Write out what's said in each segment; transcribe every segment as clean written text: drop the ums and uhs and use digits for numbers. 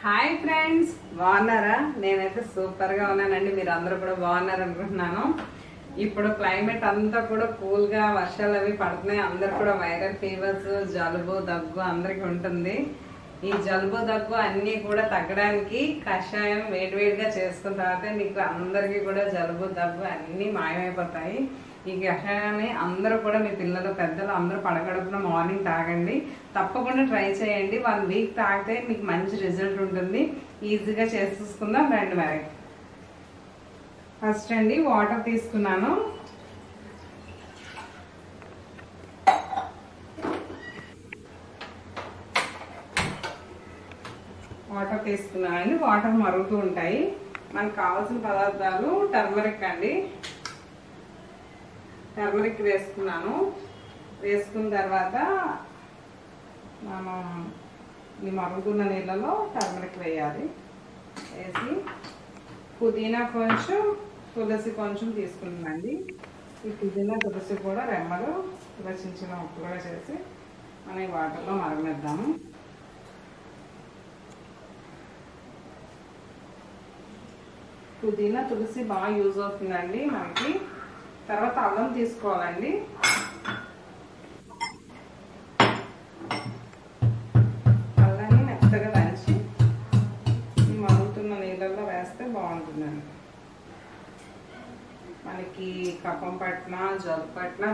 Hi friends, బాగున్నారా? నేనైతే super గా ఉన్నానండి. మీరు అందరూ కూడా బాగున్నారు అనుకుంటున్నాను. ఇప్పుడు క్లైమేట్ అంతా కూడా కూల్ గా వర్షాలు అవి పడుతున్నాయి. అందరు కూడా వైరల్ ఫీవర్స్, జలుబు దగ్గు అందరికి ఉంటుంది. ఈ జలుబు దగ్గు అన్ని కూడా తగ్గడానికి కషాయం వేడివేడిగా చేసుకున్న తర్వాత మీకు అందరికీ కూడా జలుబు దగ్గు అన్ని మాయమైపోతాయి. ఈ కషాయాన్ని అందరూ కూడా మీ పిల్లలు పెద్దలు అందరూ పడగడుపున మార్నింగ్ తాగండి. తప్పకుండా ట్రై చేయండి. 1 వీక్ తాగితే మీకు మంచి రిజల్ట్ ఉంటుంది. ఈజీగా చేసేసుకుందాం రండి. మరి ఫస్ట్ అండి వాటర్ తీసుకున్నాను. వాటర్ తీసుకున్నానండి. వాటర్ మరుగుతూ ఉంటాయి. మనకు కావాల్సిన పదార్థాలు టర్మరిక్ అండి. టర్మరిక్ వేసుకున్నాను. వేసుకున్న తర్వాత మనం ఈ మరుగుతున్న నీళ్ళలో టర్మరిక్ వేయాలి. వేసి పుదీనా కొంచెం, తులసి కొంచెం తీసుకున్నానండి. ఈ పుదీనా తులసి కూడా రెమ్మలు ఇలా చిన్న చిన్న ముక్కలుగా చేసి మనం ఈ వాటర్లో మరగనిద్దాము. పుదీనా తులసి బాగా యూజ్ అవుతుందండి మనకి. తర్వాత అల్లం తీసుకోవాలండి. అల్లాన్ని మెత్తగా దంచి ఈ మరుగుతున్న నీళ్ళల్లో వేస్తే బాగుంటుందండి. మనకి కఫం పట్టిన జలుబు పట్టిన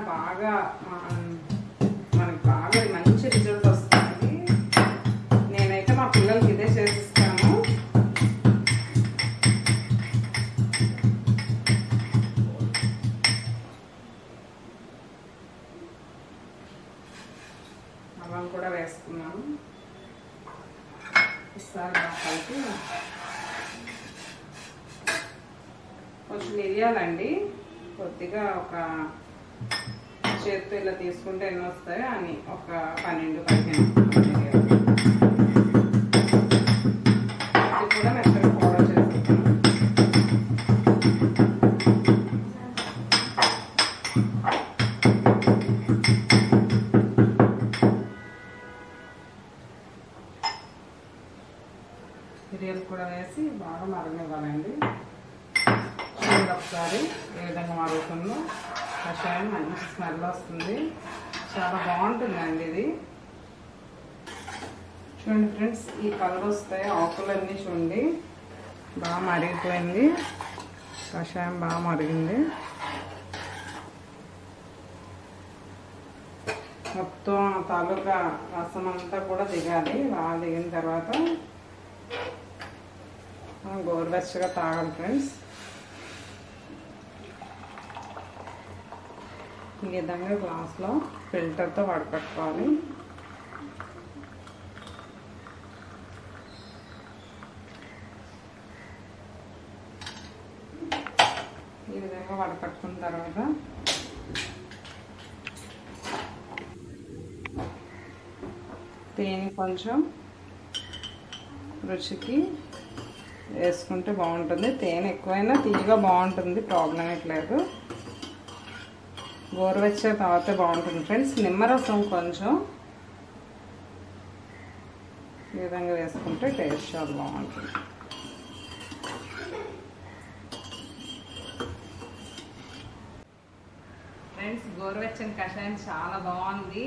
మనకి బాగా మంచి రిజల్ట్ వస్తుంది. నేనైతే మా పిల్లలకి ఇదే చేసిస్తాను. అల్లం కూడా వేసుకున్నాను. ఒకసారి కలిపి కొంచెం మిరియాలండి, కొద్దిగా ఒక చేతితో ఇలా తీసుకుంటే ఎన్ని వస్తాయో అని ఒక 12-15 మిరియాలు. ఇది కూడా మెత్తగా పౌడర్ చేసుకుంటాను. మిరియాలు కూడా వేసి బాగా మరగనివ్వాలండి. చూడండి ఒకసారి ఏ విధంగా మరుగుతుందో. కషాయం మంచి స్మెల్ వస్తుంది, చాలా బాగుంటుందండి ఇది. చూడండి ఫ్రెండ్స్, ఈ కలర్ వస్తాయి ఆకులన్నీ. చూడండి బాగా మరిగిపోయింది, కషాయం బాగా మరిగింది. మొత్తం తాలూకా రసం అంతా కూడా దిగాలి. బాగా దిగిన తర్వాత గోరువెచ్చగా తాగాలి ఫ్రెండ్స్. ఈ విధంగా గ్లాస్లో ఫిల్టర్తో వడకట్టుకోవాలి. ఈ విధంగా వడకట్టుకున్న తర్వాత తేనె కొంచెం రుచికి వేసుకుంటే బాగుంటుంది. తేనె ఎక్కువైనా తీయగా బాగుంటుంది, ప్రాబ్లం లేదు. గోరువెచ్చగా తాగితే బాగుంటుంది ఫ్రెండ్స్. నిమ్మరసం కొంచెం ఈ విధంగా వేసుకుంటే టేస్ట్ చాలా బాగుంటుంది. ఫ్రెండ్స్, గోరువెచ్చని కషాయం చాలా బాగుంది.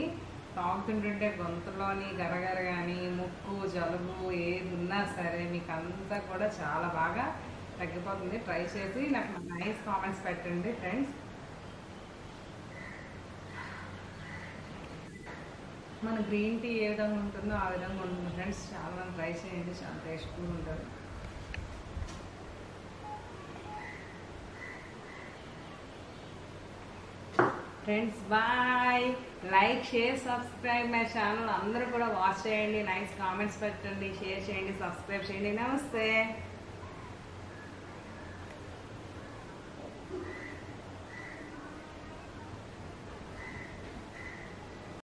తాగుతుంటుంటే గొంతులోని గరగర కానీ ముక్కు జలుబు ఏది ఉన్నా సరే మీకు అంతా కూడా చాలా బాగా తగ్గిపోతుంది. ట్రై చేసి నాకు నైస్ కామెంట్స్ పెట్టండి ఫ్రెండ్స్. మన గ్రీన్ టీ ఏ విధంగా ఉంటుందో ఆ విధంగా ఉంటుంది ఫ్రెండ్స్. చాలా మంది ట్రై చేయండి, చాలా టేస్ట్ఫుల్గా ఉంటుంది. Friends bye. Like, share, subscribe my channel. అందరూ కూడా వాచ్ చేయండి, నైస్ కామెంట్స్ పెట్టండి, షేర్ చేయండి, సబ్స్క్రైబ్ చేయండి. నమస్తే.